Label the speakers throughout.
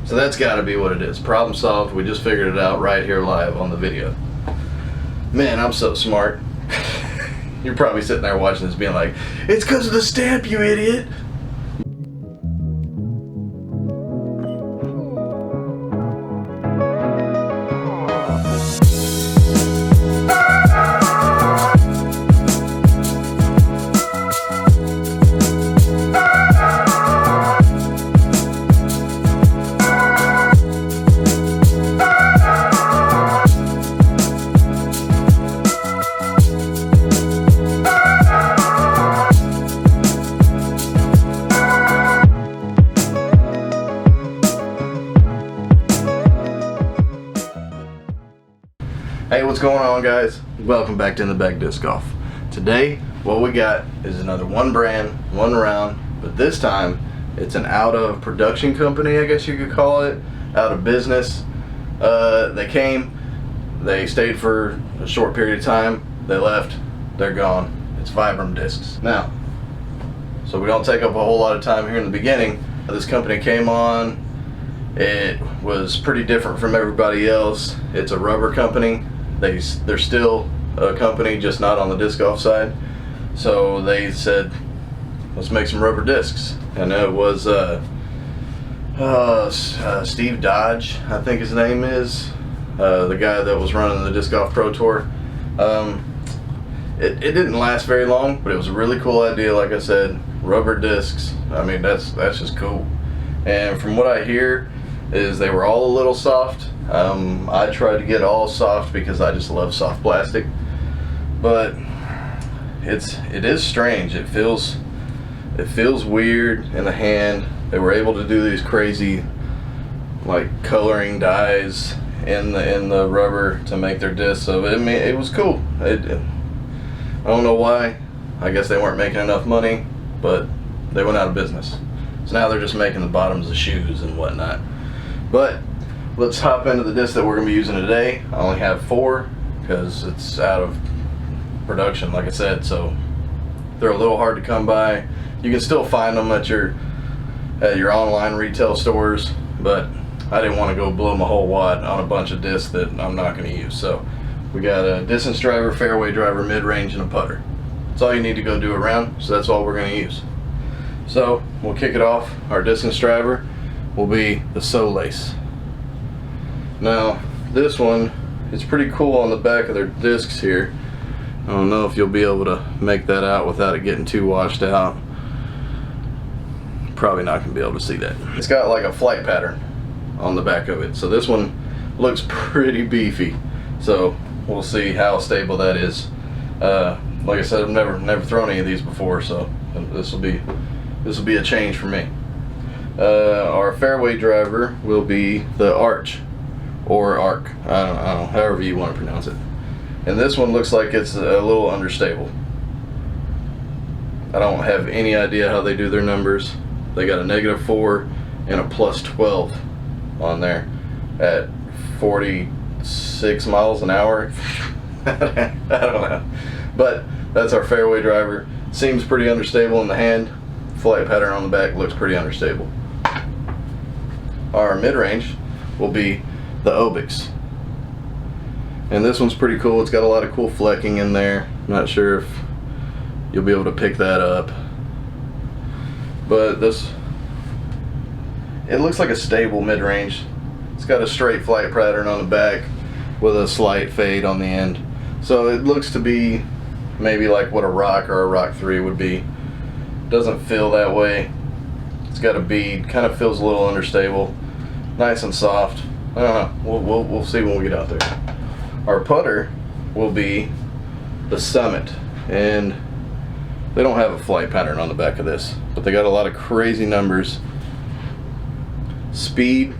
Speaker 1: So that's got to be what it is. Problem solved. We just figured it out right here live on the video. Man, I'm so smart. You're probably sitting there watching this being like, it's because of the stamp, you idiot. Hey, what's going on, guys? Welcome back to In the Bag Disc Golf. Today, what we got is another one brand, one round, but this time it's an out of production company, I guess you could call it, out of business. They came, they stayed for a short period of time, they left, they're gone. It's VIBRAM Discs. Now, so we don't take up a whole lot of time here in the beginning. This company came on, it was pretty different from everybody else. It's a rubber company. They're still a company, just not on the disc golf side. So they said, let's make some rubber discs. And it was Steve Dodge, I think his name is, the guy that was running the Disc Golf Pro Tour. It didn't last very long, but it was a really cool idea. Like I said, rubber discs. I mean, that's just cool. And from what I hear, is they were all a little soft. I tried to get all soft because I just love soft plastic, but it is strange. It feels weird in the hand. They were able to do these crazy like coloring dyes in the rubber to make their discs. So it was cool. I don't know why. I guess they weren't making enough money, but they went out of business. So now they're just making the bottoms of shoes and whatnot. But let's hop into the disc that we're going to be using today. I only have 4 because it's out of production, like I said, so they're a little hard to come by. You can still find them at your online retail stores, but I didn't want to go blow my whole wad on a bunch of discs that I'm not going to use. So we got a distance driver, fairway driver, mid-range, and a putter. That's all you need to go do a round, so that's all we're going to use. So we'll kick it off. Our distance driver will be the Solace. Now this one is pretty cool on the back of their discs here. I don't know if you'll be able to make that out without it getting too washed out. Probably not going to be able to see that. It's got like a flight pattern on the back of it, so this one looks pretty beefy, so we'll see how stable that is. Like I said, I've never thrown any of these before, so this will be a change for me. Our fairway driver will be the Arch or Arc. I don't know, however you want to pronounce it. And this one looks like it's a little understable. I don't have any idea how they do their numbers. They got a -4 and a +12 on there at 46 miles an hour. I don't know. But that's our fairway driver. Seems pretty unstable in the hand. Flight pattern on the back looks pretty unstable. Our mid-range will be the Obix. And this one's pretty cool. It's got a lot of cool flecking in there. I'm not sure if you'll be able to pick that up. But it looks like a stable mid-range. It's got a straight flight pattern on the back with a slight fade on the end. So it looks to be maybe like what a Rock or a Rock 3 would be. Doesn't feel that way. It's got a bead, kind of feels a little understable. Nice and soft. I don't know. We'll see when we get out there. Our putter will be the Summit, and they don't have a flight pattern on the back of this, but they got a lot of crazy numbers. Speed,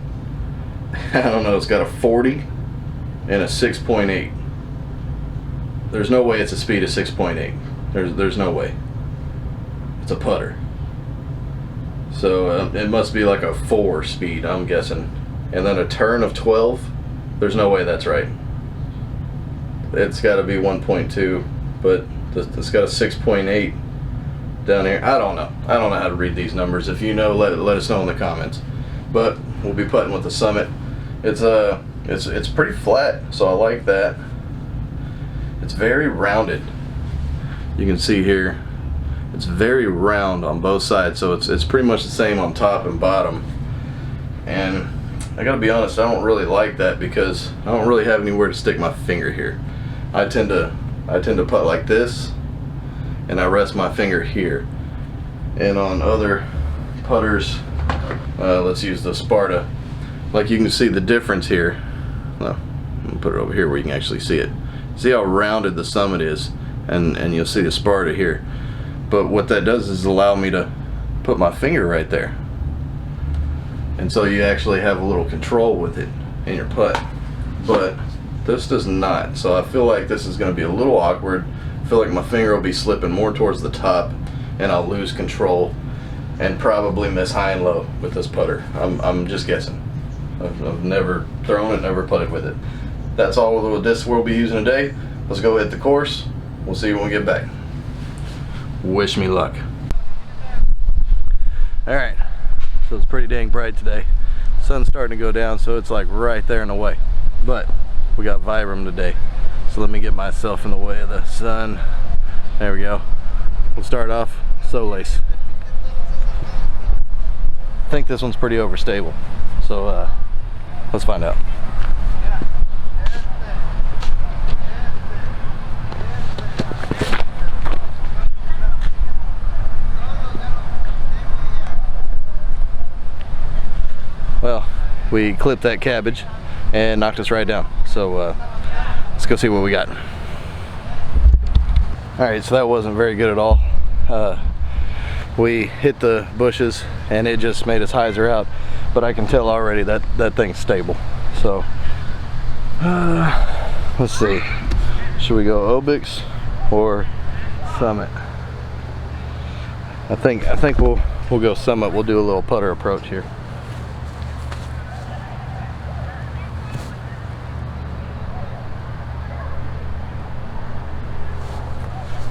Speaker 1: I don't know. It's got a 40 and a 6.8. There's no way it's a speed of 6.8. There's no way. It's a putter. So it must be like a 4 speed, I'm guessing. And then a turn of 12. There's no way that's right. It's got to be 1.2, but it's got a 6.8 down here. I don't know how to read these numbers. If you know, let us know in the comments. But we'll be putting with the Summit. It's pretty flat, so I like that. It's very rounded. You can see here, it's very round on both sides, so it's pretty much the same on top and bottom. And I gotta be honest, I don't really like that because I don't really have anywhere to stick my finger here. I tend to putt like this, and I rest my finger here. And on other putters, let's use the Sparta. Like you can see the difference here. Well, I'm gonna put it over here where you can actually see it. See how rounded the Summit is, and you'll see the Sparta here. But what that does is allow me to put my finger right there. And so you actually have a little control with it in your putt. But this does not. So I feel like this is going to be a little awkward. I feel like my finger will be slipping more towards the top, and I'll lose control and probably miss high and low with this putter. I'm just guessing. I've never thrown it, never putted with it. That's all the discs we'll be using today. Let's go hit the course. We'll see you when we get back. Wish me luck. All right. So it's pretty dang bright today. Sun's starting to go down, so it's like right there in the way. But we got VIBRAM today. So let me get myself in the way of the sun. There we go. We'll start off Solace. I think this one's pretty overstable. So let's find out. Well, we clipped that cabbage and knocked us right down. So let's go see what we got. Alright, so that wasn't very good at all. We hit the bushes and it just made us hyzer out. But I can tell already that that thing's stable. So let's see. Should we go Obix or Summit? I think we'll go Summit. We'll do a little putter approach here.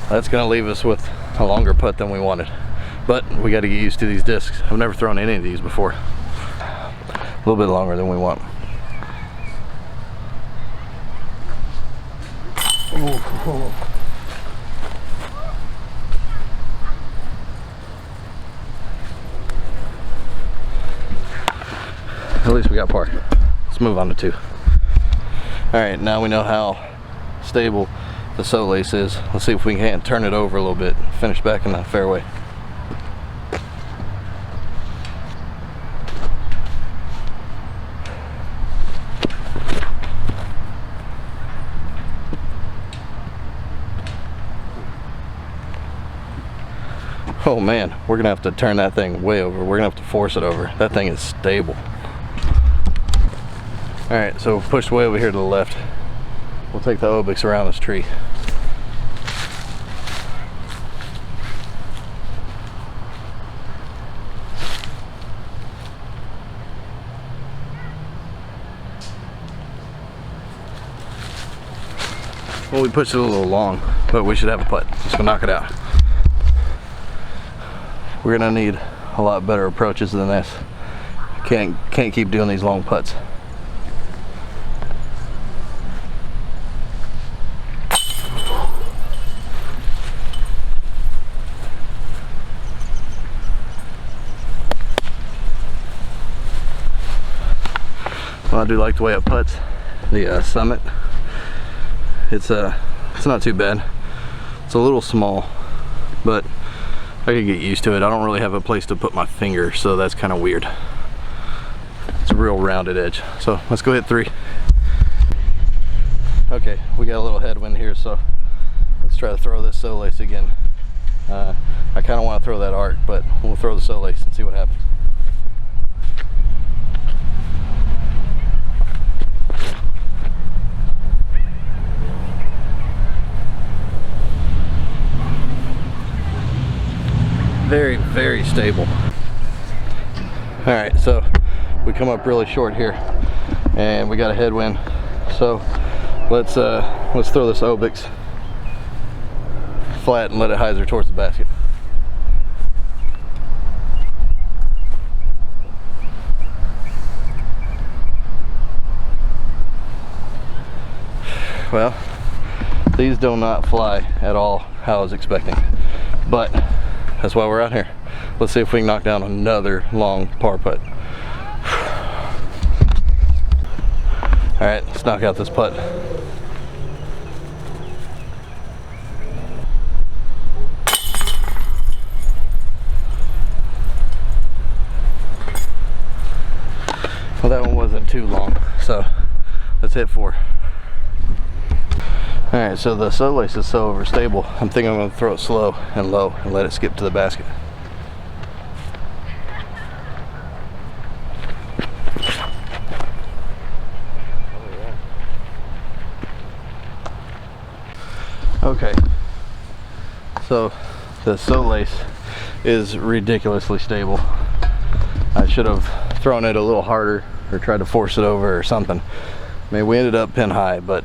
Speaker 1: That's gonna leave us with a longer putt than we wanted, but we got to get used to these discs. I've never thrown any of these before. A little bit longer than we want. Ooh. At least we got par. Let's move on to 2. All right, now we know how stable the Solace is. Let's see if we can't turn it over a little bit, finish back in the fairway. Oh man, we're gonna have to turn that thing way over. We're gonna have to force it over. That thing is stable. All right, so pushed way over here to the left. We'll take the Obix around this tree. Well, we pushed it a little long, but we should have a putt. Just gonna knock it out. We're gonna need a lot better approaches than this. Can't keep doing these long putts. Well, I do like the way it putts. The Summit. It's not too bad. It's a little small, but I could get used to it. I don't really have a place to put my finger, so that's kind of weird. It's a real rounded edge. So let's go hit 3. Okay, we got a little headwind here, so let's try to throw this Solace again. I kind of want to throw that arc, but we'll throw the Solace and see what happens. Very, very stable. All right, so we come up really short here and we got a headwind. So let's throw this Obix flat and let it hyzer towards the basket. Well, these do not fly at all how I was expecting, but that's why we're out here. Let's see if we can knock down another long par putt. All right, let's knock out this putt. Well, that one wasn't too long, so let's hit 4. All right, so the sole lace is so overstable, I'm thinking I'm gonna throw it slow and low and let it skip to the basket. Okay, so the sole lace is ridiculously stable. I should have thrown it a little harder or tried to force it over or something. I mean, we ended up pin high, but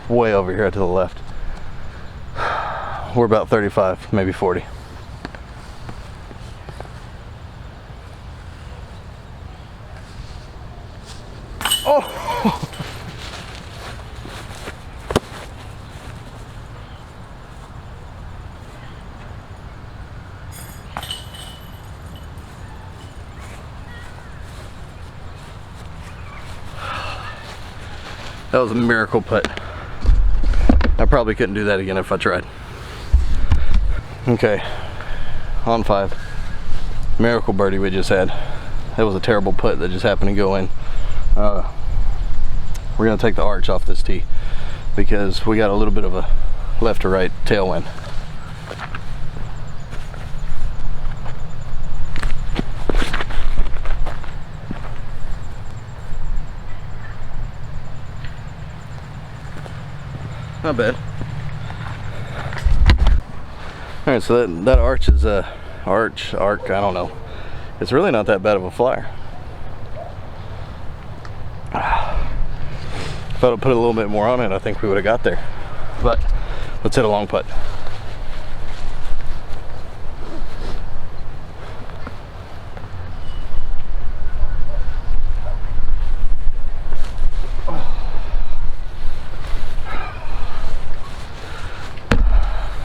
Speaker 1: way over here to the left. We're about 35, maybe 40. Oh! That was a miracle putt. I probably couldn't do that again if I tried. Okay, on 5. Miracle birdie we just had. That was a terrible putt that just happened to go in. We're gonna take the arch off this tee because we got a little bit of a left to right tailwind. Not bad. All right, so that arch is arc, I don't know. It's really not that bad of a flyer. If I'd have put a little bit more on it, I think we would have got there. But let's hit a long putt.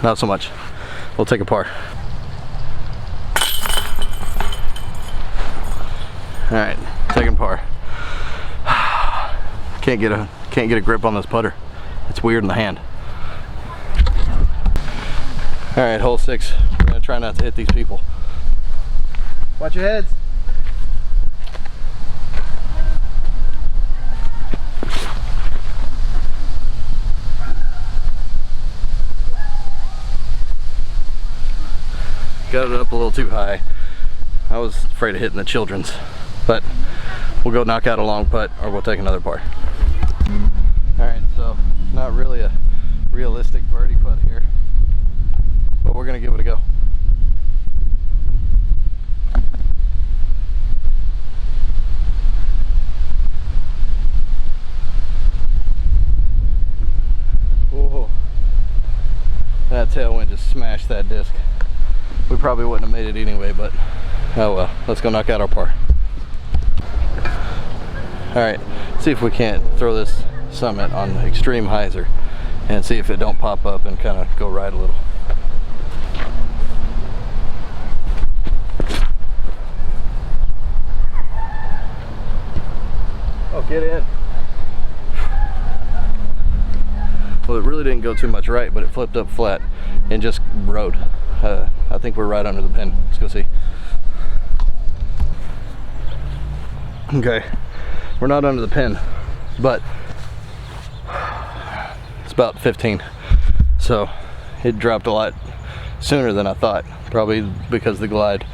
Speaker 1: Not so much. We'll take a par. All right, taking par. Can't get a grip on this putter. It's weird in the hand. All right, hole 6. We're gonna try not to hit these people. Watch your heads. Got it up a little too high. I was afraid of hitting the children's, but we'll go knock out a long putt or we'll take another par. All right, so not really a realistic birdie putt here, but we're gonna give it a go. Whoa. That tailwind just smashed that disc. We probably wouldn't have made it anyway, but oh well. Let's go knock out our par. All right, see if we can't throw this summit on extreme hyzer and see if it don't pop up and kind of go right a little. Oh, get in. Well, it really didn't go too much right, but it flipped up flat and just rode. I think we're right under the pin. Let's go see. Okay, we're not under the pin, but it's about 15. So it dropped a lot sooner than I thought, probably because of the glide.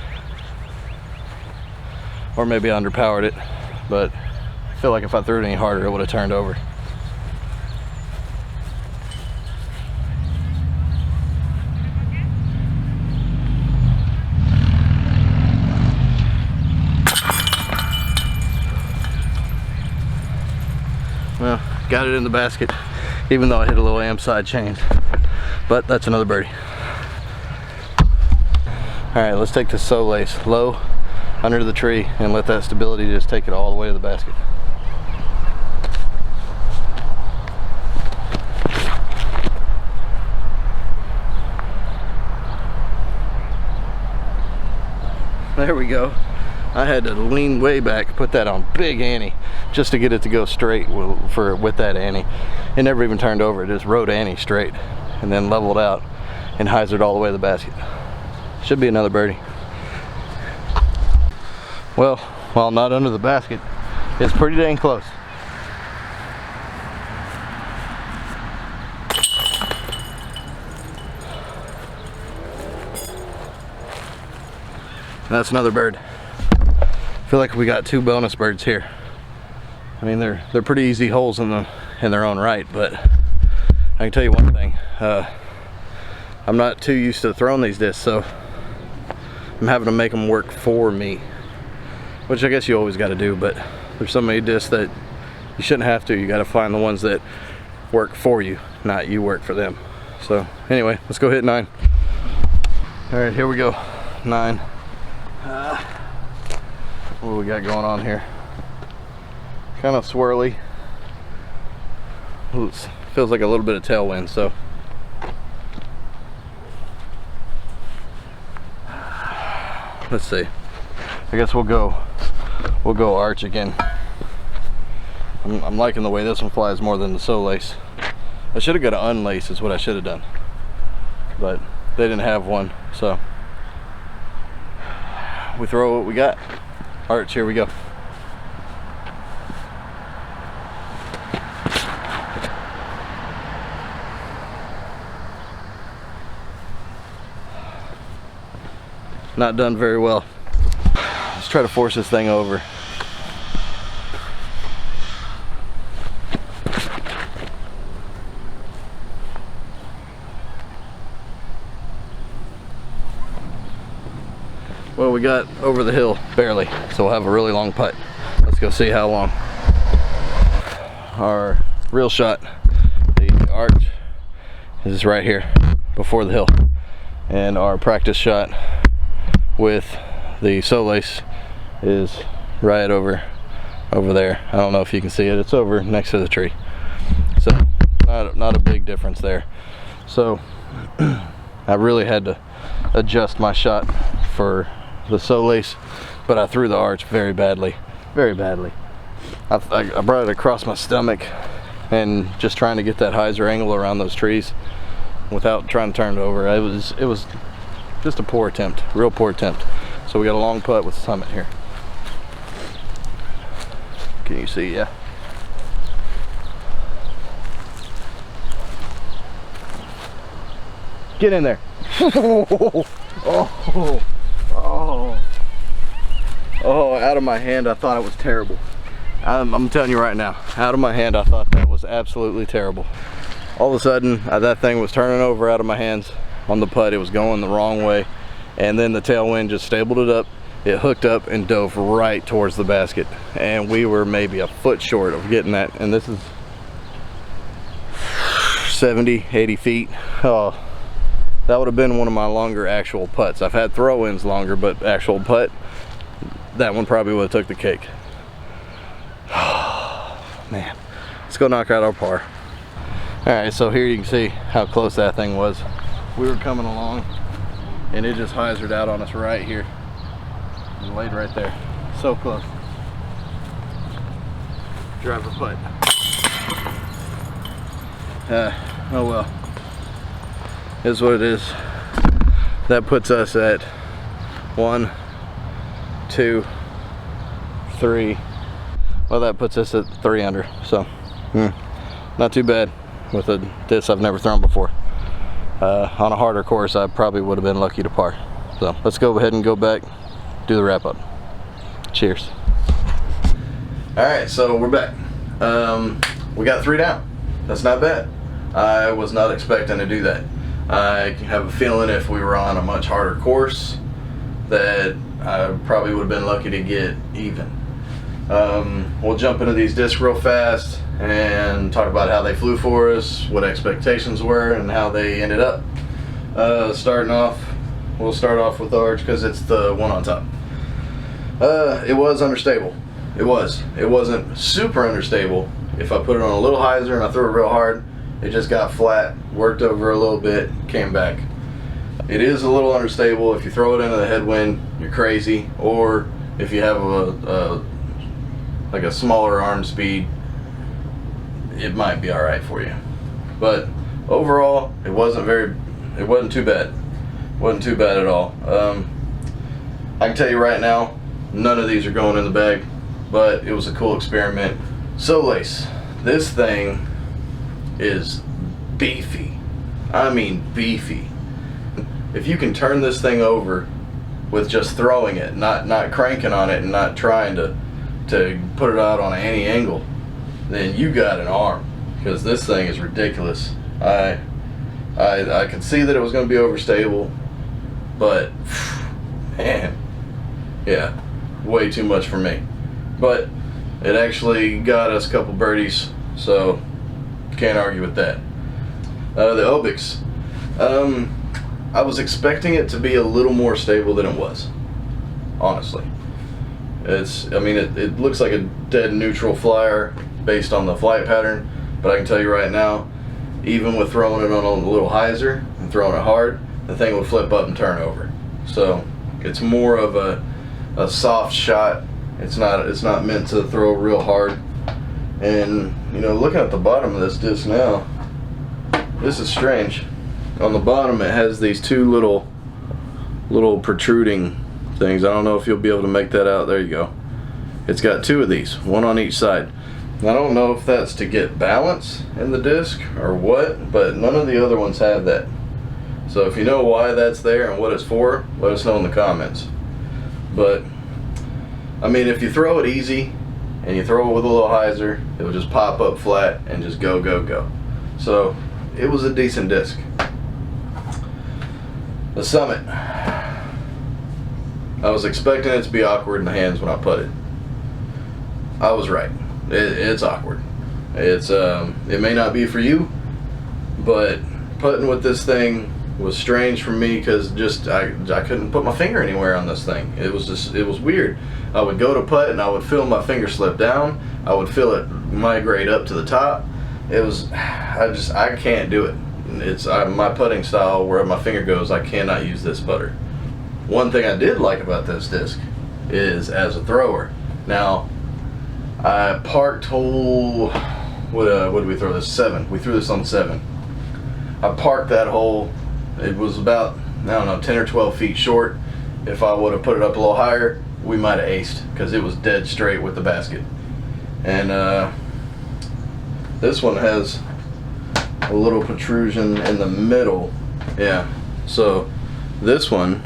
Speaker 1: Or maybe I underpowered it, but I feel like if I threw it any harder, it would have turned over. Well, got it in the basket, even though I hit a little am side chain. But that's another birdie. All right, let's take the sole lace low under the tree and let that stability just take it all the way to the basket. There we go. I had to lean way back, put that on big Annie just to get it to go straight with that Annie. It never even turned over. It just rode Annie straight and then leveled out and hyzered all the way to the basket. Should be another birdie. Well, while not under the basket, it's pretty dang close. And that's another bird. I feel like we got 2 bonus birds here. I mean, they're pretty easy holes in their own right, but I can tell you one thing. I'm not too used to throwing these discs, so I'm having to make them work for me, which I guess you always got to do, but there's so many discs that you shouldn't have to. You got to find the ones that work for you, not you work for them. So anyway, let's go hit 9. All right, here we go. 9. What do we got going on here? Kind of swirly. Ooh, feels like a little bit of tailwind, so let's see. I guess we'll go arch again. I'm liking the way this one flies more than the Solace. I should have got an unlace is what I should have done, but they didn't have one, so we throw what we got. Arch, here we go. Not done very well. Let's try to force this thing over. Well, we got over the hill barely, so we'll have a really long putt. Let's go see how long. Our real shot, the arch, is right here before the hill, and our practice shot with the Solace is right over there. I don't know if you can see it. It's over next to the tree, so not a big difference there. So I really had to adjust my shot for the Solace, but I threw the arch very badly, very badly. I brought it across my stomach and just trying to get that hyzer angle around those trees without trying to turn it over. It was just a poor attempt, real poor attempt. So we got a long putt with the Summit here. Can you see? Yeah. Get in there. Oh, out of my hand, I thought it was terrible. I'm telling you right now, out of my hand, I thought that was absolutely terrible. All of a sudden, that thing was turning over out of my hands on the putt. It was going the wrong way, and then the tailwind just stabled it up. It hooked up and dove right towards the basket, and we were maybe a foot short of getting that. And this is 70, 80 feet. Oh, that would have been one of my longer actual putts. I've had throw-ins longer, but actual putt, that one probably would have took the cake. Man, let's go knock out our par. All right, so here you can see how close that thing was. We were coming along, and it just hyzered out on us right here. And laid right there. So close. Driver putt. Oh well. Is what it is. That puts us at 1, 2, 3. Well, that puts us at 3 under. So, not too bad with a disc I've never thrown before. On a harder course, I probably would have been lucky to par. So let's go ahead and go back, do the wrap up. Cheers. All right, so we're back. We got 3 down. That's not bad. I was not expecting to do that. I have a feeling if we were on a much harder course that I probably would have been lucky to get even. We'll jump into these discs real fast and talk about how they flew for us, what expectations were, and how they ended up. Starting off, we'll start off with the arch because it's the one on top. It was understable. It wasn't super understable. If I put it on a little hyzer and I threw it real hard, it just got flat, worked over a little bit, came back. It is a little unstable. If you throw it into the headwind, you're crazy. Or if you have like a smaller arm speed, it might be all right for you. But overall, it wasn't too bad. It wasn't too bad at all. I can tell you right now, none of these are going in the bag, but it was a cool experiment. So Lace, this thing is beefy. I mean beefy. If you can turn this thing over with just throwing it, not cranking on it and not trying to put it out on any angle, then you got an arm, because this thing is ridiculous. I could see that it was going to be overstable, but man, yeah, way too much for me. But it actually got us a couple birdies, so can't argue with that. The Obics, I was expecting it to be a little more stable than it was, honestly. It looks like a dead neutral flyer based on the flight pattern, but I can tell you right now, even with throwing it on a little hyzer and throwing it hard, the thing would flip up and turn over. So it's more of a soft shot. It's not meant to throw real hard. And you know, looking at the bottom of this disc now, this is strange. On the bottom it has these two little protruding things. I don't know if you'll be able to make that out. There you go. It's got two of these, one on each side. I don't know if that's to get balance in the disc or what, but none of the other ones have that. So if you know why that's there and what it's for, let us know in the comments. But I mean, if you throw it easy and you throw it with a little hyzer, it will just pop up flat and just go, go, go. So it was a decent disc. The Summit, I was expecting it to be awkward in the hands when I putted. I was right. It's awkward. It may not be for you, but putting with this thing was strange for me, because I couldn't put my finger anywhere on this thing. It was weird. I would go to putt and I would feel my finger slip down. I would feel it migrate up to the top. I can't do it. My putting style, where my finger goes, I cannot use this putter. One thing I did like about this disc is as a thrower. Now, I parked hole, what did we throw this? 7. We threw this on 7. I parked that hole. It was about, I don't know, 10 or 12 feet short. If I would have put it up a little higher, we might have aced, because it was dead straight with the basket. And this one has a little protrusion in the middle. Yeah, so this one,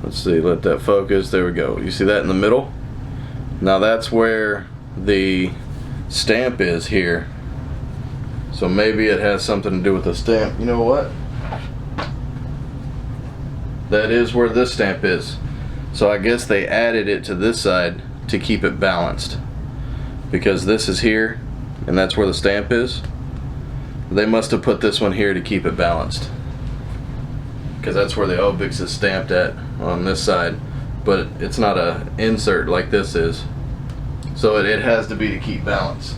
Speaker 1: let's see, let that focus. There we go. You see that in the middle? Now that's where the stamp is here. So maybe it has something to do with the stamp. You know what? That is where this stamp is. So I guess they added it to this side to keep it balanced, because this is here and that's where the stamp is. They must have put this one here to keep it balanced, because that's where the Obix is stamped at on this side, but it's not a insert like this is. So it has to be to keep balance.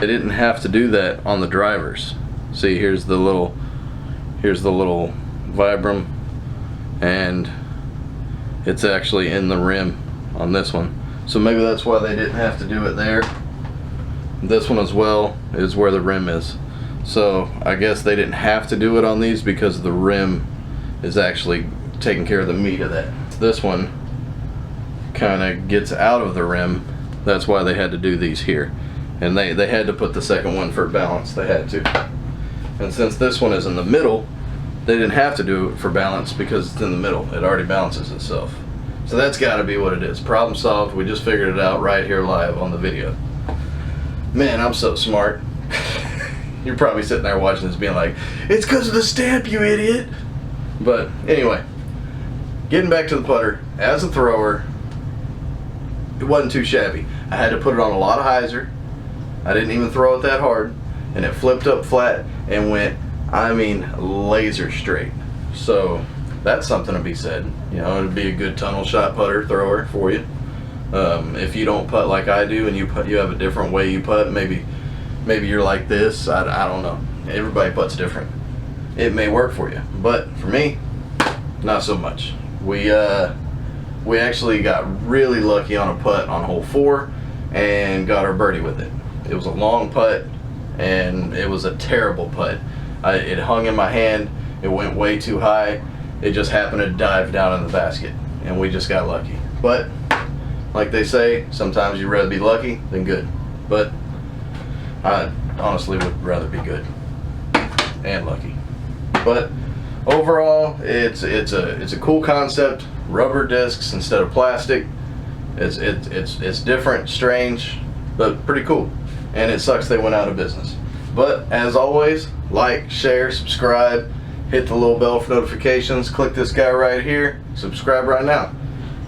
Speaker 1: They didn't have to do that on the drivers. See, here's the little Vibram, and it's actually in the rim on this one. So maybe that's why they didn't have to do it there. This one as well is where the rim is. So I guess they didn't have to do it on these because the rim is actually taking care of the meat of that. This one kind of gets out of the rim. That's why they had to do these here. And they had to put the second one for balance. They had to. And since this one is in the middle, they didn't have to do it for balance because it's in the middle. It already balances itself. So that's got to be what it is. Problem solved. We just figured it out right here live on the video. Man, I'm so smart. You're probably sitting there watching this being like, it's because of the stamp, you idiot. But anyway, getting back to the putter, as a thrower, it wasn't too shabby. I had to put it on a lot of hyzer. I didn't even throw it that hard, and it flipped up flat and went, I mean, laser straight. So that's something to be said. You know, it'd be a good tunnel shot putter thrower for you. If you don't putt like I do and you have a different way you putt, maybe you're like this, I don't know. Everybody putts different. It may work for you, but for me, not so much. We actually got really lucky on a putt on hole 4 and got our birdie with it. It was a long putt and it was a terrible putt. It hung in my hand, it went way too high, it just happened to dive down in the basket and we just got lucky. But like they say, sometimes you'd rather be lucky than good. But I honestly would rather be good and lucky. But overall, it's a cool concept. Rubber discs instead of plastic. It's different, strange, but pretty cool. And it sucks they went out of business. But as always, like, share, subscribe, hit the little bell for notifications. Click this guy right here. Subscribe right now.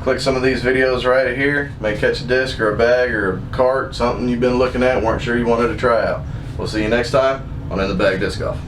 Speaker 1: Click some of these videos right here. May catch a disc or a bag or a cart, something you've been looking at, weren't sure you wanted to try out. We'll see you next time on In the Bag Disc Golf.